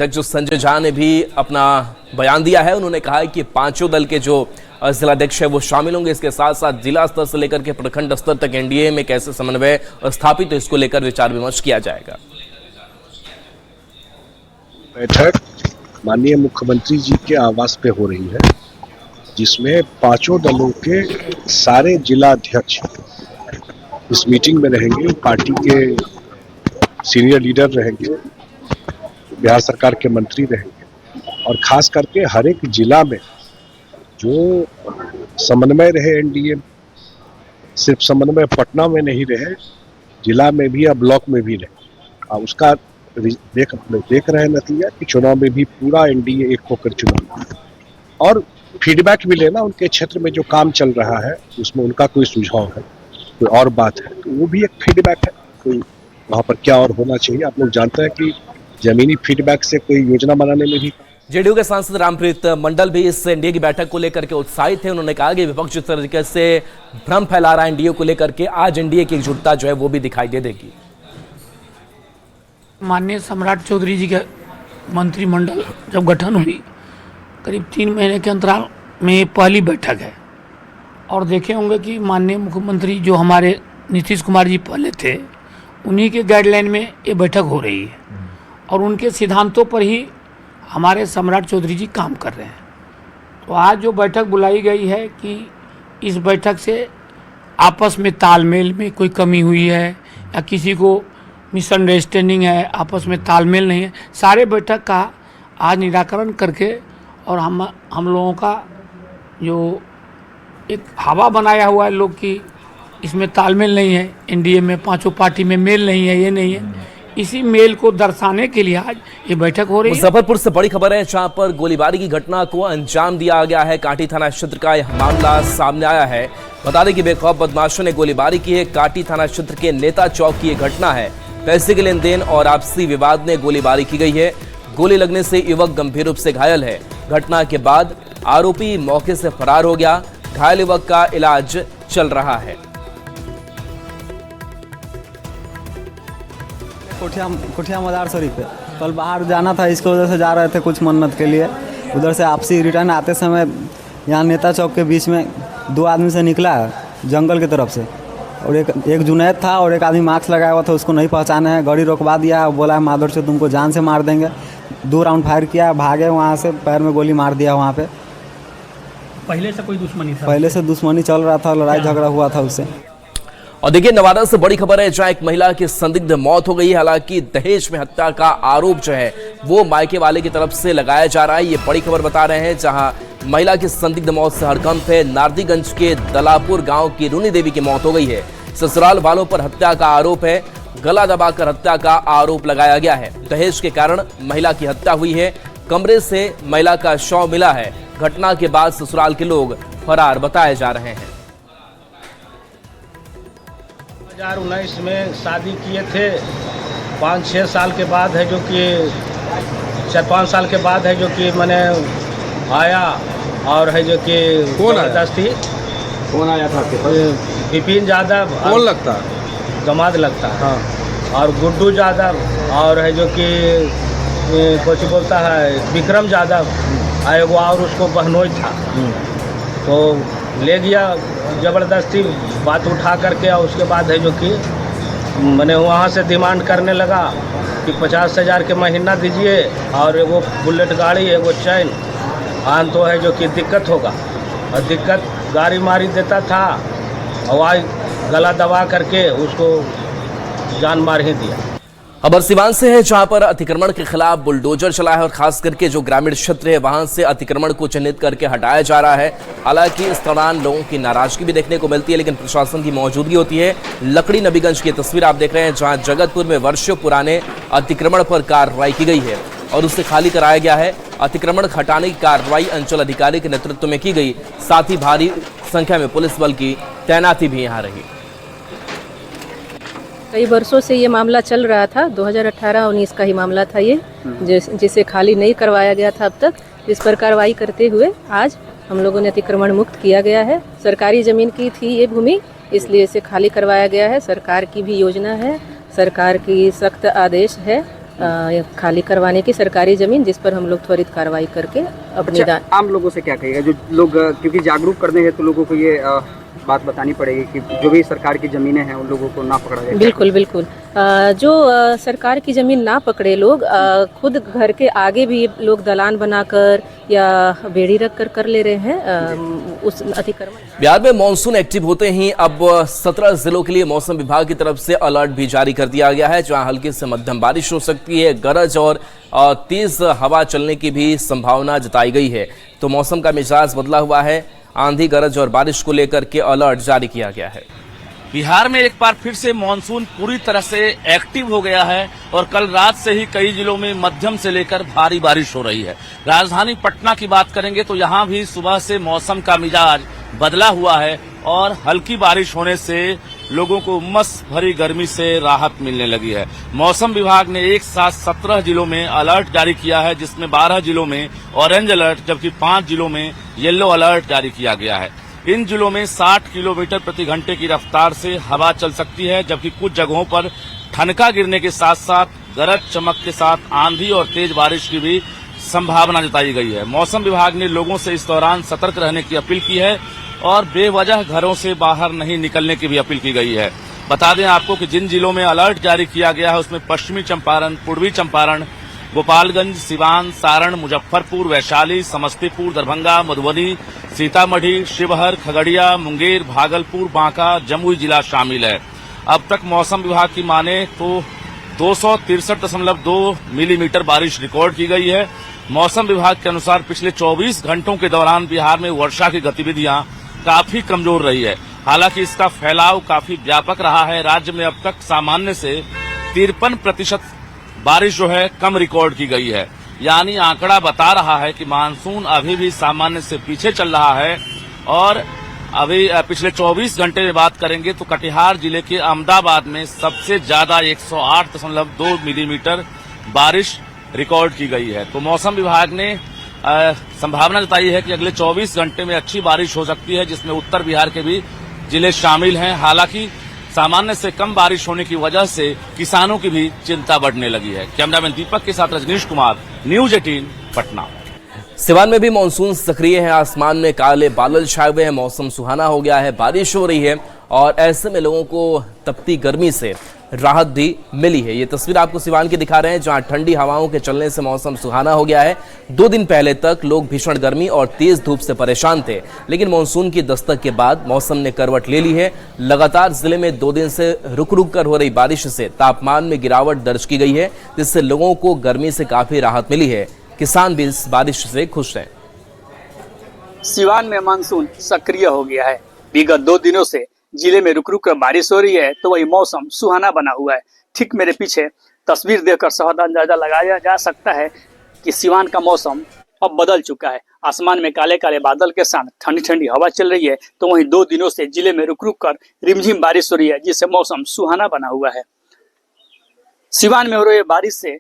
जो संजय झा ने भी अपना बयान दिया है। उन्होंने कहा है कि पांचों दल के जो जिलाध्यक्ष है वो शामिल होंगे। इसके साथ साथ जिला स्तर से लेकर के प्रखंड स्तर तक एनडीए में कैसे समन्वय स्थापित, तो इसको लेकर विचार विमर्श किया जाएगा। बैठक माननीय मुख्यमंत्री जी के आवास पे हो रही है, जिसमें पांचों दलों के सारे जिलाध्यक्ष इस मीटिंग में रहेंगे। पार्टी के सीनियर लीडर रहेंगे, बिहार सरकार के मंत्री रहेंगे और खास करके हर एक जिला में जो समन्वय रहे एनडीए, सिर्फ समन्वय पटना में नहीं रहे, जिला में भी या ब्लॉक में भी रहे। उसका देख रहे हैं नतीजा कि चुनाव में भी पूरा एनडीए एक होकर चुनाव और फीडबैक भी लेना, उनके क्षेत्र में जो काम चल रहा है उसमें उनका कोई सुझाव है, कोई और बात है, तो वो भी एक फीडबैक है। कोई वहाँ पर क्या और होना चाहिए। आप लोग जानते हैं कि जमीनी फीडबैक से कोई योजना बनाने में भी। जेडीयू के सांसद रामप्रीत मंडल भी इस एनडीए की बैठक को लेकर के उत्साहित थे। उन्होंने कहा कि विपक्ष जिस तरीके से भ्रम फैला रहा है एनडीए को लेकर के, आज एनडीए की एकजुटता जो है वो भी दिखाई दे देगी। माननीय सम्राट चौधरी जी के मंत्रिमंडल जब गठन हुई, करीब 3 महीने के अंतराल में पहली बैठक है और देखे होंगे कि माननीय मुख्यमंत्री जो हमारे नीतीश कुमार जी पहले थे, उन्हीं के गाइडलाइन में ये बैठक हो रही है और उनके सिद्धांतों पर ही हमारे सम्राट चौधरी जी काम कर रहे हैं। तो आज जो बैठक बुलाई गई है कि इस बैठक से आपस में तालमेल में कोई कमी हुई है या किसी को मिसअंडरस्टैंडिंग है, आपस में तालमेल नहीं है, सारे बैठक का आज निराकरण करके और हम लोगों का जो एक हवा बनाया हुआ है लोग की इसमें तालमेल नहीं है, एनडीए में पांचों पार्टी में मेल नहीं है, ये नहीं है, इसी मेल को दर्शाने के लिए आज ये बैठक हो रही है। मुजफ्फरपुर से बड़ी खबर है, जहां पर गोलीबारी की घटना को अंजाम दिया गया है। कांटी थाना क्षेत्र का यह मामला सामने आया है। बता दें कि बेखौफ बदमाशों ने गोलीबारी की है। कांटी थाना क्षेत्र के नेता चौक की यह घटना है। पैसे के लेन देन और आपसी विवाद में गोलीबारी की गई है। गोली लगने से युवक गंभीर रूप से घायल है। घटना के बाद आरोपी मौके से फरार हो गया। घायल युवक का इलाज चल रहा है। कोठिया मदार शरीफ पे कल बाहर जाना था, इसके वजह से जा रहे थे कुछ मन्नत के लिए। उधर से आपसी रिटर्न आते समय यहाँ नेता चौक के बीच में 2 आदमी से निकला जंगल की तरफ से और एक जुनैद था और एक आदमी मास्क लगाया हुआ था, उसको नहीं पहचाने हैं। गाड़ी रोकवा दिया, बोला है माधर से तुमको जान से मार देंगे। 2 राउंड फायर किया, भागे वहाँ से, पैर में गोली मार दिया। वहाँ पे पहले से कोई दुश्मनी था? पहले से दुश्मनी चल रहा था, लड़ाई झगड़ा हुआ था उससे। और देखिए, नवादा से बड़ी खबर है, जहां एक महिला की संदिग्ध मौत हो गई है। हालांकि दहेज में हत्या का आरोप जो है वो मायके वाले की तरफ से लगाया जा रहा है। ये बड़ी खबर बता रहे हैं, जहां महिला की संदिग्ध मौत से हड़कंप है। नारदीगंज के दलापुर गांव की रूनी देवी की मौत हो गई है। ससुराल वालों पर हत्या का आरोप है। गला दबाकर हत्या का आरोप लगाया गया है। दहेज के कारण महिला की हत्या हुई है। कमरे से महिला का शव मिला है। घटना के बाद ससुराल के लोग फरार बताए जा रहे हैं। 2019 में शादी किए थे, 5-6 साल के बाद है जो कि 4-5 साल के बाद है जो कि मैंने आया और है जो कि जबरदस्ती। कौन आया था आपके पास? विपिन यादव। कौन लगता? दमाद लगता है। हाँ। और गुड्डू यादव और है जो कि कुछ बोलता है विक्रम यादव, एगो और उसको बहनोई था। तो ले गया ज़बरदस्ती, बात उठा करके। और उसके बाद है जो कि मैंने वहाँ से डिमांड करने लगा कि 50,000 के महीना दीजिए और एगो बुलेट गाड़ी, एगो चैन। आन तो है जो कि दिक्कत होगा, और दिक्कत गाड़ी मारी देता था और आज गला दबा करके उसको जान मार ही दिया। खबर सिवान से है, जहां पर अतिक्रमण के खिलाफ बुलडोजर चला है और खास करके जो ग्रामीण क्षेत्र है वहां से अतिक्रमण को चिन्हित करके हटाया जा रहा है। हालांकि इस दौरान लोगों की नाराजगी भी देखने को मिलती है, लेकिन प्रशासन की मौजूदगी होती है। लकड़ी नबीगंज की तस्वीर आप देख रहे हैं, जहां जगतपुर में वर्षों पुराने अतिक्रमण पर कार्रवाई की गई है और उसे खाली कराया गया है। अतिक्रमण हटाने की कार्रवाई अंचल अधिकारी के नेतृत्व में की गई। साथ ही भारी संख्या में पुलिस बल की तैनाती भी यहाँ रही। कई वर्षों से ये मामला चल रहा था। 2018-19 का ही मामला था ये, जिसे खाली नहीं करवाया गया था अब तक। इस पर कार्रवाई करते हुए आज हम लोगों ने अतिक्रमण मुक्त किया गया है। सरकारी ज़मीन की थी ये भूमि, इसलिए इसे खाली करवाया गया है। सरकार की भी योजना है, सरकार की सख्त आदेश है खाली करवाने की सरकारी ज़मीन, जिस पर हम लोग त्वरित कार्रवाई करके अपनी आम लोगों से क्या कहेगा जो लोग, क्योंकि जागरूक करने हैं तो लोगों को ये बात बतानी पड़ेगी कि जो भी सरकार की ज़मीनें हैं उन लोगों को ना पकड़ा जाए। बिल्कुल बिल्कुल। जो सरकार की ज़मीन ना पकड़े लोग, खुद घर के आगे भी लोग दलान बनाकर या बेड़ी रख कर ले रहे हैं उस अतिक्रमण। बिहार में मानसून एक्टिव होते ही अब 17 जिलों के लिए मौसम विभाग की तरफ से अलर्ट भी जारी कर दिया गया है, जहां हल्की से मध्यम बारिश हो सकती है, गरज और तेज हवा चलने की भी संभावना जताई गई है। तो मौसम का मिजाज बदला हुआ है, आंधी, गरज और बारिश को लेकर के अलर्ट जारी किया गया है। बिहार में एक बार फिर से मानसून पूरी तरह से एक्टिव हो गया है और कल रात से ही कई जिलों में मध्यम से लेकर भारी बारिश हो रही है। राजधानी पटना की बात करेंगे तो यहाँ भी सुबह से मौसम का मिजाज बदला हुआ है और हल्की बारिश होने से लोगों को उमस भरी गर्मी से राहत मिलने लगी है। मौसम विभाग ने एक साथ 17 जिलों में अलर्ट जारी किया है, जिसमें 12 जिलों में ऑरेंज अलर्ट जबकि 5 जिलों में येलो अलर्ट जारी किया गया है। इन जिलों में 60 किलोमीटर प्रति घंटे की रफ्तार से हवा चल सकती है, जबकि कुछ जगहों पर ठनका गिरने के साथ साथ गरज चमक के साथ आंधी और तेज बारिश की भी संभावना जताई गई है। मौसम विभाग ने लोगों से इस दौरान सतर्क रहने की अपील की है और बेवजह घरों से बाहर नहीं निकलने की भी अपील की गई है। बता दें आपको कि जिन जिलों में अलर्ट जारी किया गया है उसमें पश्चिमी चंपारण, पूर्वी चंपारण, गोपालगंज, सिवान, सारण, मुजफ्फरपुर, वैशाली, समस्तीपुर, दरभंगा, मधुबनी, सीतामढ़ी, शिवहर, खगड़िया, मुंगेर, भागलपुर, बांका, जमुई जिला शामिल है। अब तक मौसम विभाग की माने तो 263.2 मिलीमीटर बारिश रिकॉर्ड की गई है। मौसम विभाग के अनुसार पिछले 24 घंटों के दौरान बिहार में वर्षा की गतिविधियां काफी कमजोर रही है। हालांकि इसका फैलाव काफी व्यापक रहा है। राज्य में अब तक सामान्य से 53% बारिश जो है कम रिकॉर्ड की गई है, यानी आंकड़ा बता रहा है कि मानसून अभी भी सामान्य से पीछे चल रहा है। और अभी पिछले 24 घंटे में बात करेंगे तो कटिहार जिले के अहमदाबाद में सबसे ज्यादा 108.2 मिलीमीटर बारिश रिकॉर्ड की गई है। तो मौसम विभाग ने संभावना जताई है कि अगले 24 घंटे में अच्छी बारिश हो सकती है, जिसमें उत्तर बिहार के भी जिले शामिल हैं। हालांकि सामान्य से कम बारिश होने की वजह से किसानों की भी चिंता बढ़ने लगी है। कैमरामैन दीपक के साथ रजनीश कुमार, न्यूज 18 पटना। सिवान में भी मानसून सक्रिय है, आसमान में काले बादल छाए हुए हैं, मौसम सुहाना हो गया है, बारिश हो रही है और ऐसे में लोगों को तपती गर्मी से राहत भी मिली है। ये तस्वीर आपको सिवान की दिखा रहे हैं, जहां ठंडी हवाओं के चलने से मौसम सुहाना हो गया है। 2 दिन पहले तक लोग भीषण गर्मी और तेज धूप से परेशान थे, लेकिन मानसून की दस्तक के बाद मौसम ने करवट ले ली है। लगातार जिले में 2 दिन से रुक रुक कर हो रही बारिश से तापमान में गिरावट दर्ज की गई है, जिससे लोगों को गर्मी से काफी राहत मिली है। किसान भी इस बारिश से खुश हैं। सिवान में मानसून सक्रिय हो गया है। विगत 2 दिनों से जिले में रुक रुक कर बारिश हो रही है, तो वही मौसम सुहाना बना हुआ है। ठीक मेरे पीछे तस्वीर देखकर सहज अंदाजा लगाया जा सकता है कि सिवान का मौसम अब बदल चुका है। आसमान में काले काले बादल के साथ ठंडी ठंडी हवा चल रही है, तो वहीं 2 दिनों से जिले में रुक रुक कर रिमझिम बारिश हो रही है, जिससे मौसम सुहाना बना हुआ है। सिवान में हो रही बारिश से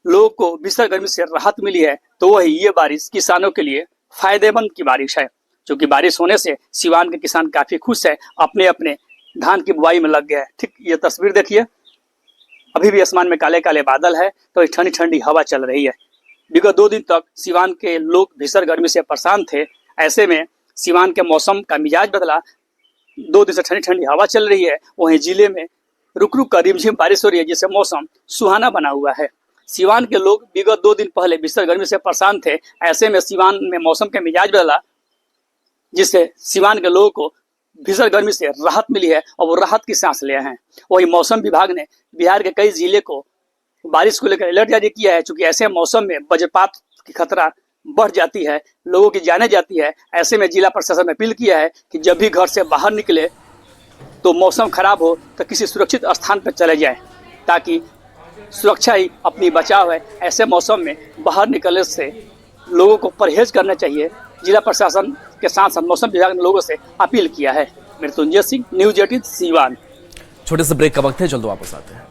लोगों को भीषण गर्मी से राहत मिली है, तो वही ये बारिश किसानों के लिए फायदेमंद की बारिश है। क्योंकि बारिश होने से सिवान के किसान काफी खुश है, अपने अपने धान की बुआई में लग गए हैं। ठीक ये तस्वीर देखिए, अभी भी आसमान में काले काले बादल है, तो ठंडी ठंडी हवा चल रही है। विगत 2 दिन तक सिवान के लोग भीषण गर्मी से परेशान थे। ऐसे में सिवान के मौसम का मिजाज बदला, 2 दिन से ठंडी ठंडी हवा चल रही है, वहीं जिले में रुक रुक कर रिमझिम बारिश हो रही है, जिससे मौसम सुहाना बना हुआ है। सिवान के लोग विगत 2 दिन पहले भीषण गर्मी से परेशान थे। ऐसे में सिवान में मौसम का मिजाज बदला, जिससे सिवान के लोगों को भीषण गर्मी से राहत मिली है और वो राहत की सांस लिए हैं। वही मौसम विभाग ने बिहार के कई जिले को बारिश को लेकर अलर्ट जारी किया है, क्योंकि ऐसे मौसम में वज्रपात की खतरा बढ़ जाती है, लोगों की जाने जाती है। ऐसे में जिला प्रशासन ने अपील किया है कि जब भी घर से बाहर निकले तो मौसम खराब हो तो किसी सुरक्षित स्थान पर चले जाएं, ताकि सुरक्षा ही अपनी बचाव है। ऐसे मौसम में बाहर निकलने से लोगों को परहेज करना चाहिए। जिला प्रशासन के साथ साथ मौसम विभाग ने लोगों से अपील किया है। मृत्युंजय सिंह, न्यूज 18 सिवान। छोटे से ब्रेक का वक्त है, जल्द वापस आते हैं।